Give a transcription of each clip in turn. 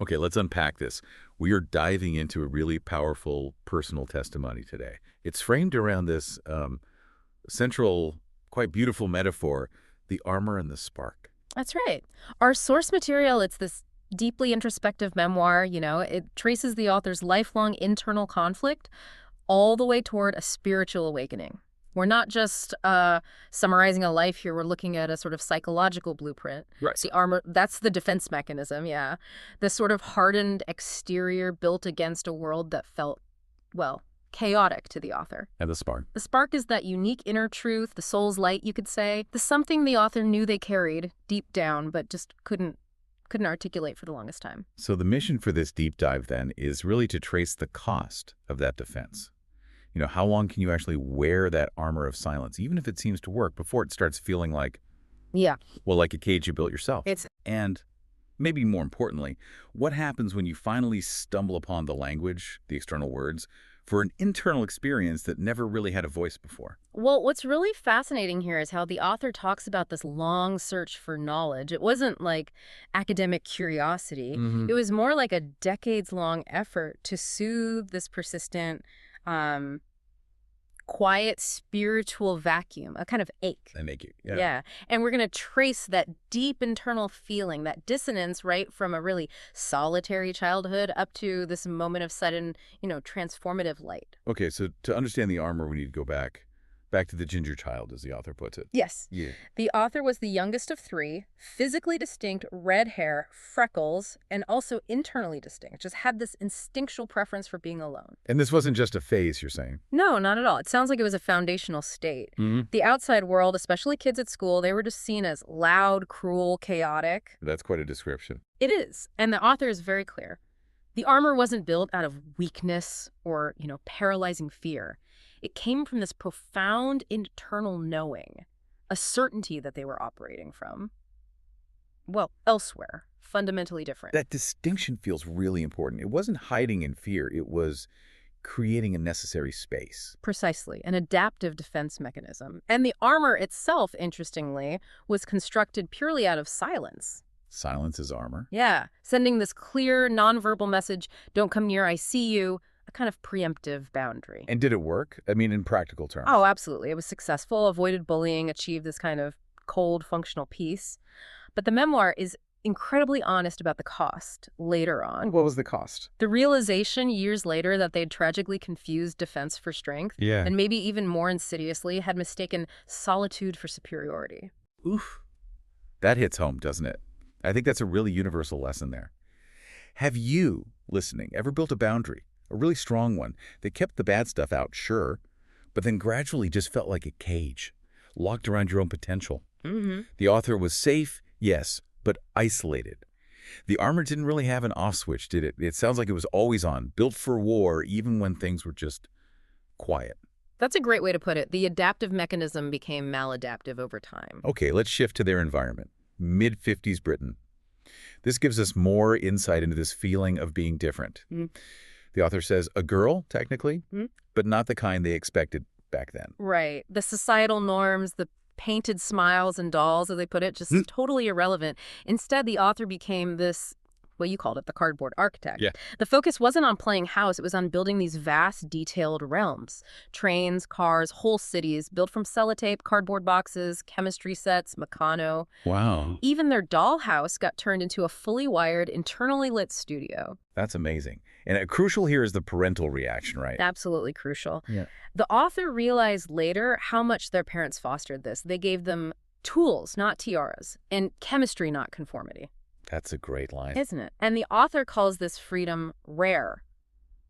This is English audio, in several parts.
Okay, let's unpack this. We are diving into a really powerful personal testimony today. It's framed around this central, quite beautiful metaphor, the armor and the spark. That's right. Our source material, it's this deeply introspective memoir, it traces the author's lifelong internal conflict all the way toward a spiritual awakening. We're not just summarizing a life here. We're looking at a sort of psychological blueprint. Right. It's the armor, that's the defense mechanism, yeah. This sort of hardened exterior built against a world that felt, well, chaotic to the author. And the spark. The spark is that unique inner truth, the soul's light, you could say, the something the author knew they carried deep down, but just couldn't articulate for the longest time. So the mission for this deep dive then is really to trace the cost of that defense. How long can you actually wear that armor of silence, even if it seems to work, before it starts feeling like, Yeah. well, like a cage you built yourself? It's And maybe more importantly, what happens when you finally stumble upon the language, the external words, for an internal experience that never really had a voice before? Well, what's really fascinating here is how the author talks about this long search for knowledge. It wasn't like academic curiosity. Mm-hmm. It was more like a decades-long effort to soothe this persistent, um, quiet spiritual vacuum, a kind of ache. They make you. Yeah. Yeah. And we're going to trace that deep internal feeling, that dissonance, right, from a really solitary childhood up to this moment of sudden, transformative light. Okay, so to understand the armor, we need to go back to the ginger child, as the author puts it. Yes. Yeah. The author was the youngest of three, physically distinct, red hair, freckles, and also internally distinct, just had this instinctual preference for being alone. And this wasn't just a phase, you're saying? No, not at all. It sounds like it was a foundational state. Mm-hmm. The outside world, especially kids at school, they were just seen as loud, cruel, chaotic. That's quite a description. It is. And the author is very clear. The armor wasn't built out of weakness or, paralyzing fear. It came from this profound internal knowing, a certainty that they were operating from, well, elsewhere, fundamentally different. That distinction feels really important. It wasn't hiding in fear. It was creating a necessary space. Precisely, an adaptive defense mechanism. And the armor itself, interestingly, was constructed purely out of silence. Silence is armor. Yeah, sending this clear, nonverbal message, don't come near, I see you, a kind of preemptive boundary. And did it work? I mean, in practical terms. Oh, absolutely. It was successful, avoided bullying, achieved this kind of cold, functional peace. But the memoir is incredibly honest about the cost later on. What was the cost? The realization years later that they'd tragically confused defense for strength, Yeah. and maybe even more insidiously, had mistaken solitude for superiority. Oof. That hits home, doesn't it? I think that's a really universal lesson there. Have you, listening, ever built a boundary, a really strong one, that kept the bad stuff out, sure, but then gradually just felt like a cage, locked around your own potential? Mm-hmm. The author was safe, yes, but isolated. The armor didn't really have an off switch, did it? It sounds like it was always on, built for war, even when things were just quiet. That's a great way to put it. The adaptive mechanism became maladaptive over time. Okay, let's shift to their environment. Mid-50s Britain. This gives us more insight into this feeling of being different. Mm. The author says, a girl, technically, but not the kind they expected back then. Right. The societal norms, the painted smiles and dolls, as they put it, just totally irrelevant. Instead, the author became this, well, you called it the cardboard architect. Yeah. The focus wasn't on playing house. It was on building these vast, detailed realms. Trains, cars, whole cities, built from sellotape, cardboard boxes, chemistry sets, Meccano. Wow. Even their dollhouse got turned into a fully wired, internally lit studio. That's amazing. And crucial here is the parental reaction, right? Absolutely crucial. Yeah. The author realized later how much their parents fostered this. They gave them tools, not tiaras, and chemistry, not conformity. That's a great line. Isn't it? And the author calls this freedom rare,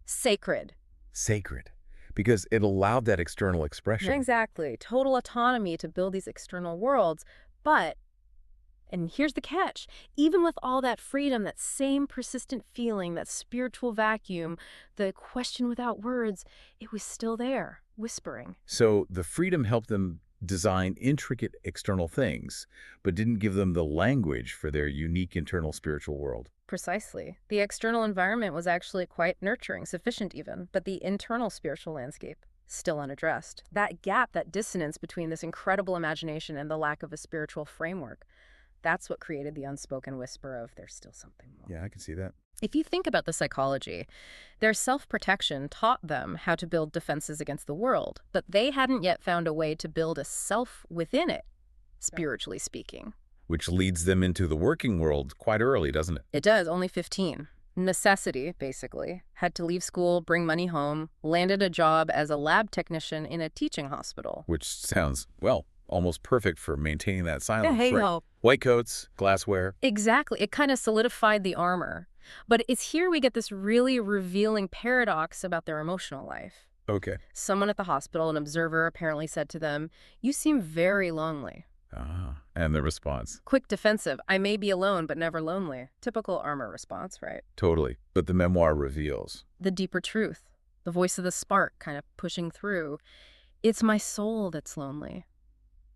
sacred. Sacred. Because it allowed that external expression. Exactly. Total autonomy to build these external worlds. But, and here's the catch, even with all that freedom, that same persistent feeling, that spiritual vacuum, the question without words, it was still there, whispering. So the freedom helped them design intricate external things, but didn't give them the language for their unique internal spiritual world. Precisely. The external environment was actually quite nurturing, sufficient even, but the internal spiritual landscape, still unaddressed. That gap, that dissonance between this incredible imagination and the lack of a spiritual framework, That's what created the unspoken whisper of there's still something more. Yeah, I can see that. If you think about the psychology, their self-protection taught them how to build defenses against the world, but they hadn't yet found a way to build a self within it, spiritually speaking. Which leads them into the working world quite early, doesn't it? It does, only 15. Necessity, basically. Had to leave school, bring money home, landed a job as a lab technician in a teaching hospital. Which sounds, well, almost perfect for maintaining that silence. Yeah, hey, right? ho. White coats, glassware. Exactly. It kind of solidified the armor. But it's here we get this really revealing paradox about their emotional life. Okay. Someone at the hospital, an observer, apparently said to them, "You seem very lonely." And the response. Quick defensive. "I may be alone, but never lonely." Typical Armour response, right? Totally. But the memoir reveals. The deeper truth. The voice of the spark kind of pushing through. It's my soul that's lonely.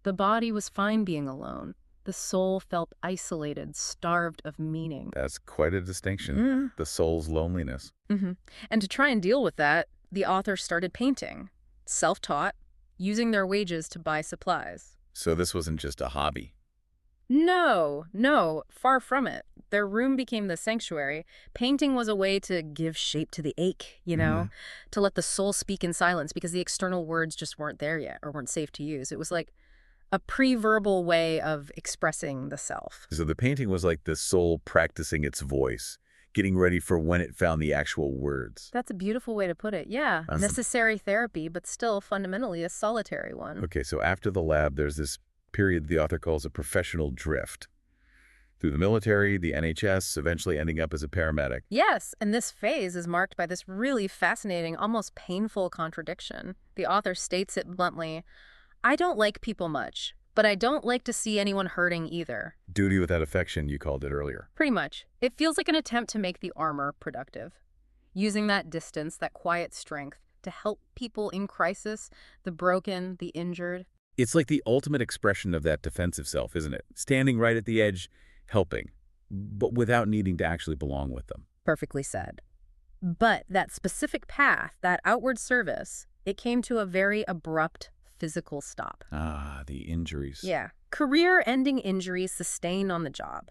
The body was fine being alone. The soul felt isolated, starved of meaning. That's quite a distinction. The soul's loneliness. And to try and deal with that, the author started painting. Self-taught, using their wages to buy supplies. So this wasn't just a hobby. No, far from it. Their room became the sanctuary. Painting was a way to give shape to the ache, to let the soul speak in silence because the external words just weren't there yet or weren't safe to use. It was like a pre-verbal way of expressing the self. So the painting was like the soul practicing its voice, getting ready for when it found the actual words. That's a beautiful way to put it. Yeah, necessary therapy, but still fundamentally a solitary one. Okay, so after the lab, there's this period the author calls a professional drift. Through the military, the NHS, eventually ending up as a paramedic. Yes, and this phase is marked by this really fascinating, almost painful contradiction. The author states it bluntly, "I don't like people much, but I don't like to see anyone hurting either." Duty without affection, you called it earlier. Pretty much. It feels like an attempt to make the armor productive, using that distance, that quiet strength, to help people in crisis, the broken, the injured. It's like the ultimate expression of that defensive self, isn't it? Standing right at the edge, helping, but without needing to actually belong with them. Perfectly said. But that specific path, that outward service, it came to a very abrupt physical stop. The injuries. Yeah. Career-ending injuries sustained on the job.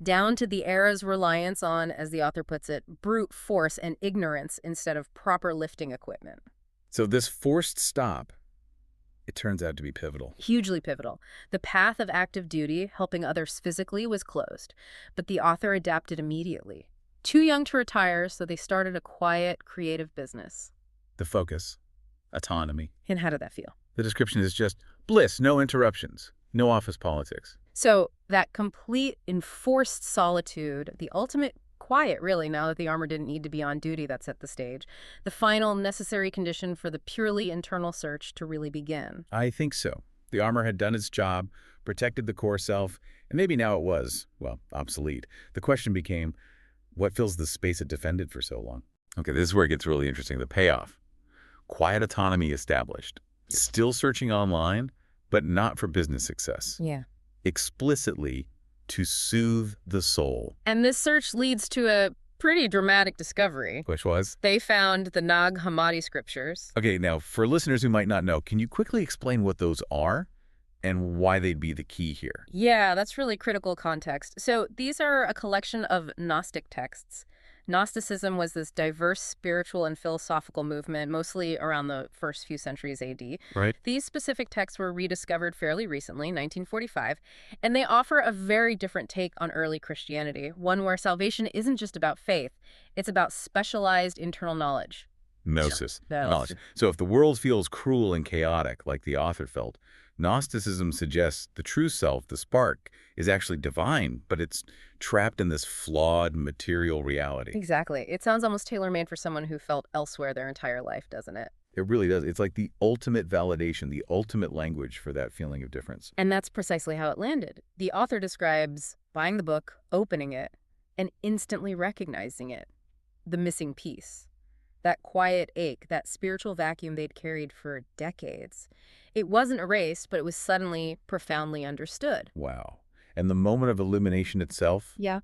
Down to the era's reliance on, as the author puts it, brute force and ignorance instead of proper lifting equipment. So this forced stop, it turns out to be pivotal. Hugely pivotal. The path of active duty, helping others physically, was closed, but the author adapted immediately. Too young to retire, so they started a quiet, creative business. The focus, autonomy. And how did that feel? The description is just bliss, no interruptions, no office politics. So that complete enforced solitude, the ultimate quiet, really, now that the armor didn't need to be on duty, that set the stage. The final necessary condition for the purely internal search to really begin. I think so. The armor had done its job, protected the core self, and maybe now it was, well, obsolete. The question became, what fills the space it defended for so long? Okay, this is where it gets really interesting. The payoff. Quiet autonomy established. Still searching online, but not for business success. Yeah. Explicitly to soothe the soul. And this search leads to a pretty dramatic discovery. Which was? They found the Nag Hammadi Scriptures. Okay, now, for listeners who might not know, can you quickly explain what those are and why they'd be the key here? Yeah, that's really critical context. So these are a collection of Gnostic texts. Gnosticism was this diverse spiritual and philosophical movement, mostly around the first few centuries AD. Right. These specific texts were rediscovered fairly recently, 1945, and they offer a very different take on early Christianity, one where salvation isn't just about faith, it's about specialized internal knowledge. Gnosis. Knowledge. So if the world feels cruel and chaotic, like the author felt, Gnosticism suggests the true self, the spark, is actually divine, but it's trapped in this flawed material reality. Exactly. It sounds almost tailor-made for someone who felt elsewhere their entire life, doesn't it? It really does. It's like the ultimate validation, the ultimate language for that feeling of difference. And that's precisely how it landed. The author describes buying the book, opening it, and instantly recognizing it, the missing piece. That quiet ache, that spiritual vacuum they'd carried for decades. It wasn't erased, but it was suddenly profoundly understood. Wow. And the moment of illumination itself? Yeah.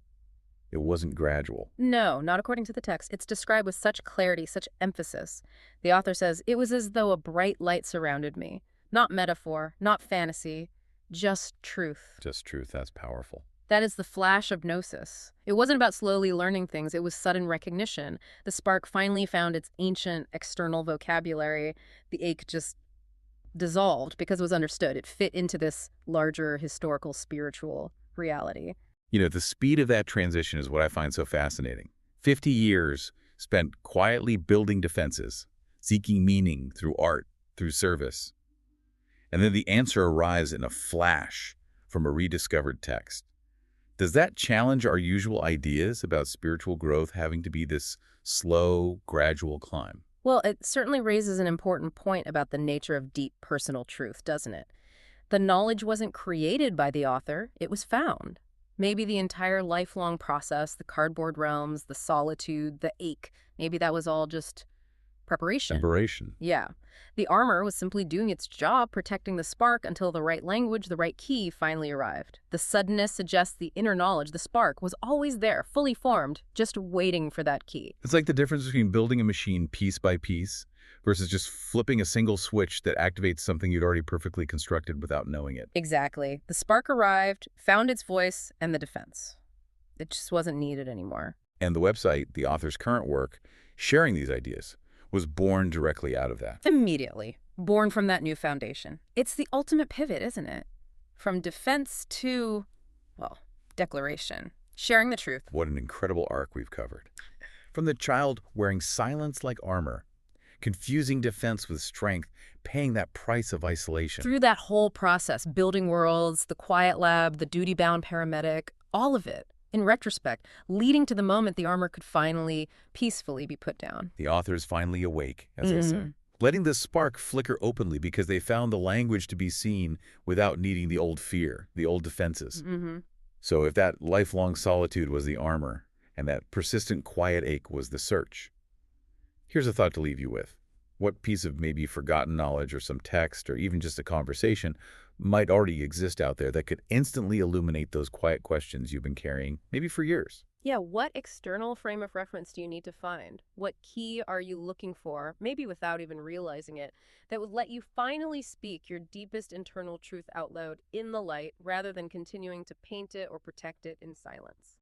It wasn't gradual. No, not according to the text. It's described with such clarity, such emphasis. The author says, it was as though a bright light surrounded me. Not metaphor, not fantasy. Just truth. Just truth, that's powerful. That is the flash of Gnosis. It wasn't about slowly learning things, it was sudden recognition. The spark finally found its ancient external vocabulary. The ache just dissolved because it was understood. It fit into this larger historical spiritual reality. The speed of that transition is what I find so fascinating. 50 years spent quietly building defenses, seeking meaning through art, through service. And then the answer arrives in a flash from a rediscovered text. Does that challenge our usual ideas about spiritual growth having to be this slow, gradual climb? Well, it certainly raises an important point about the nature of deep personal truth, doesn't it? The knowledge wasn't created by the author, it was found. Maybe the entire lifelong process, the cardboard realms, the solitude, the ache, maybe that was all just preparation. Separation. Yeah. The armor was simply doing its job, protecting the spark until the right language, the right key finally arrived. The suddenness suggests the inner knowledge, the spark, was always there, fully formed, just waiting for that key. It's like the difference between building a machine piece by piece versus just flipping a single switch that activates something you'd already perfectly constructed without knowing it. Exactly. The spark arrived, found its voice, and the defense. It just wasn't needed anymore. And the website, the author's current work, sharing these ideas, was born directly out of that. Immediately. Born from that new foundation. It's the ultimate pivot, isn't it? From defense to, well, declaration. Sharing the truth. What an incredible arc we've covered. From the child wearing silence like armor, confusing defense with strength, paying that price of isolation. Through that whole process, building worlds, the quiet lab, the duty-bound paramedic, all of it, in retrospect, leading to the moment the armor could finally, peacefully be put down. The author's finally awake, as they say. Letting the spark flicker openly because they found the language to be seen without needing the old fear, the old defenses. So if that lifelong solitude was the armor, and that persistent quiet ache was the search, here's a thought to leave you with. What piece of maybe forgotten knowledge or some text or even just a conversation might already exist out there that could instantly illuminate those quiet questions you've been carrying, maybe for years? Yeah, what external frame of reference do you need to find? What key are you looking for, maybe without even realizing it, that would let you finally speak your deepest internal truth out loud in the light rather than continuing to paint it or protect it in silence?